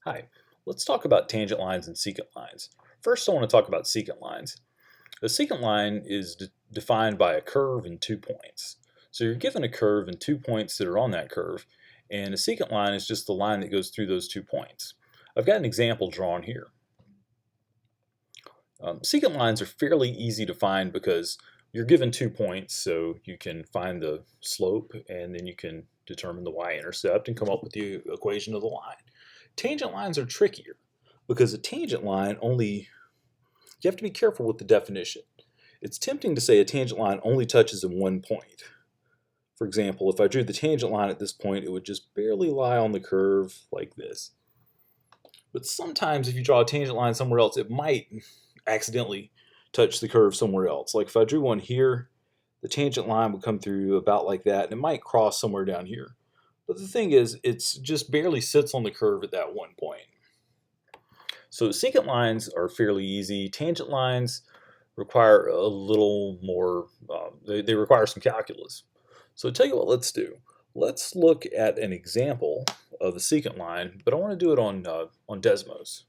Hi, let's talk about tangent lines and secant lines. First, I want to talk about secant lines. A secant line is defined by a curve and 2 points. So you're given a curve and 2 points that are on that curve, and a secant line is just the line that goes through those 2 points. I've got an example drawn here. Secant lines are fairly easy to find because you're given 2 points, so you can find the slope and then you can determine the y-intercept and come up with the equation of the line. Tangent lines are trickier because a tangent line you have to be careful with the definition. It's tempting to say a tangent line only touches in one point. For example, if I drew the tangent line at this point, it would just barely lie on the curve like this. But sometimes if you draw a tangent line somewhere else, it might accidentally touch the curve somewhere else. Like if I drew one here, the tangent line would come through about like that, and it might cross somewhere down here. But the thing is, it's just barely sits on the curve at that one point. So secant lines are fairly easy. Tangent lines require a little more, they require some calculus. So I'll tell you what, let's do. Let's look at an example of a secant line, but I want to do it on Desmos.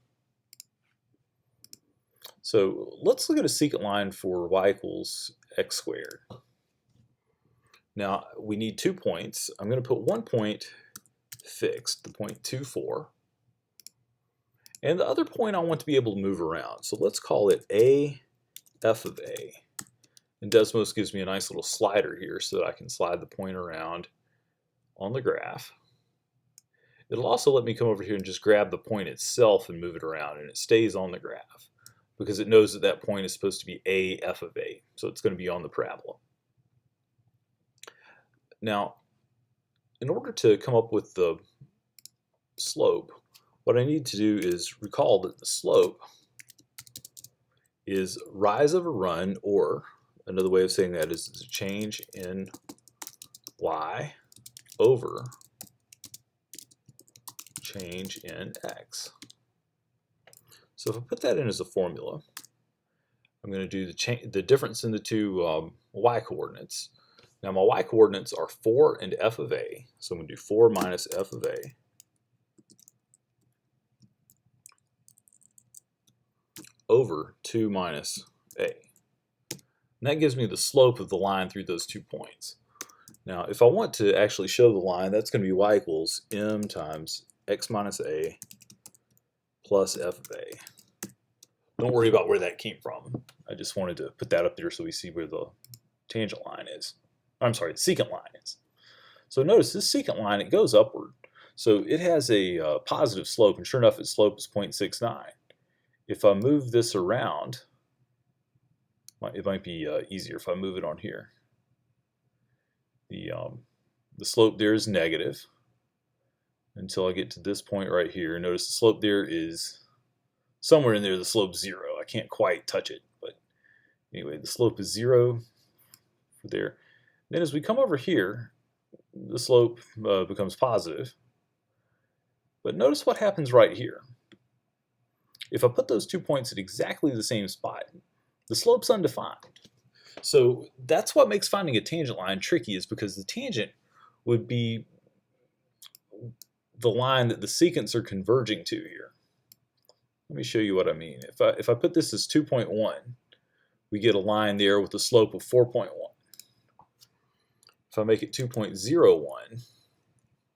So let's look at a secant line for y equals x squared. Now we need 2 points. I'm going to put 1 point fixed, the point 2, 4. And the other point I want to be able to move around. So let's call it a f of a. And Desmos gives me a nice little slider here so that I can slide the point around on the graph. It'll also let me come over here and just grab the point itself and move it around, and it stays on the graph because it knows that that point is supposed to be a f of a, so it's going to be on the parabola. Now, in order to come up with the slope, what I need to do is recall that the slope is rise over run, or another way of saying that is a change in y over change in x. So if I put that in as a formula, I'm going to do the difference in the two y coordinates. Now my y coordinates are 4 and f of a, so I'm going to do 4 minus f of a over 2 minus a. And that gives me the slope of the line through those 2 points. Now if I want to actually show the line, that's going to be y equals m times x minus a plus f of a. Don't worry about where that came from. I just wanted to put that up there so we see where the tangent line is. I'm sorry, the secant line is. So notice this secant line, it goes upward. So it has a positive slope, and sure enough, its slope is 0.69. If I move this around, it might be easier if I move it on here. The slope there is negative until I get to this point right here. Notice the slope there is somewhere in there, the slope's 0. I can't quite touch it, but anyway, the slope is 0 for there. Then as we come over here, the slope becomes positive. But notice what happens right here. If I put those 2 points at exactly the same spot, the slope's undefined. So that's what makes finding a tangent line tricky, is because the tangent would be the line that the secants are converging to here. Let me show you what I mean. If I put this as 2.1, we get a line there with a slope of 4.1. If I make it 2.01,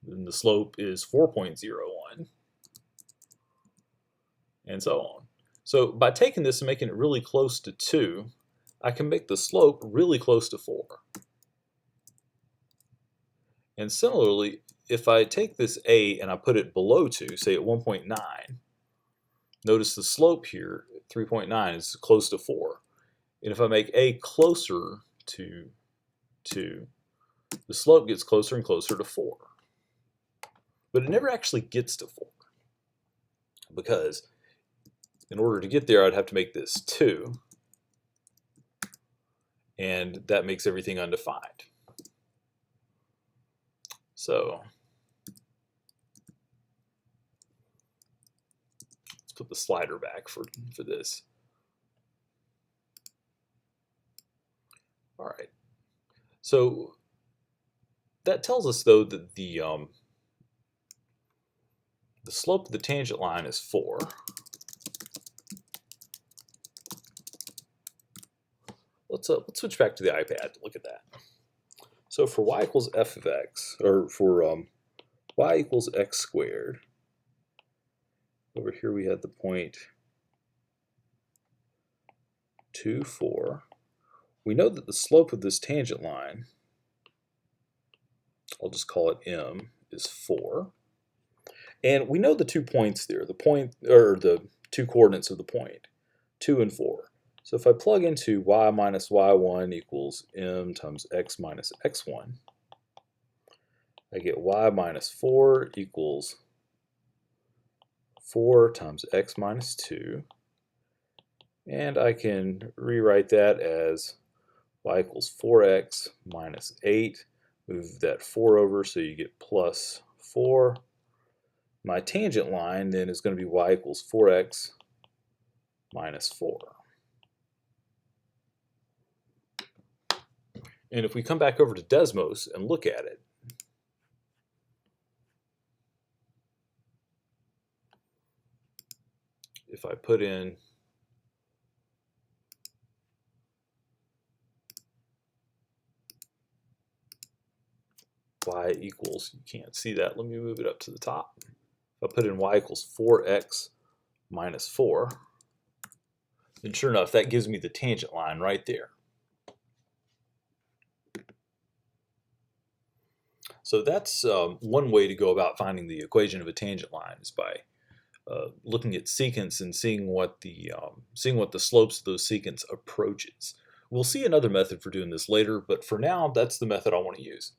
then the slope is 4.01, and so on. So by taking this and making it really close to 2, I can make the slope really close to 4. And similarly, if I take this a and I put it below 2, say at 1.9, notice the slope here, 3.9, is close to 4. And if I make a closer to 2, the slope gets closer and closer to 4. But it never actually gets to 4, because in order to get there, I'd have to make this 2, and that makes everything undefined. So let's put the slider back for this. All right. So that tells us, though, that the slope of the tangent line is 4. Let's switch back to the iPad to look at that. So for y equals f of x, or for y equals x squared, over here we had the point 2, 4. We know that the slope of this tangent line, I'll just call it m, is 4. And we know the 2 points there, the point, or the 2 coordinates of the point, 2 and 4. So if I plug into y minus y1 equals m times x minus x1, I get y minus 4 equals 4 times x minus 2. And I can rewrite that as y equals 4x minus 8. Move that 4 over so you get plus 4. My tangent line then is going to be y equals 4x minus 4. And if we come back over to Desmos and look at it, if I put in y equals, you can't see that, let me move it up to the top. If I put in y equals 4x minus 4, then sure enough, that gives me the tangent line right there. So that's one way to go about finding the equation of a tangent line, is by looking at secants and seeing what the slopes of those secants approaches. We'll see another method for doing this later, but for now, that's the method I want to use.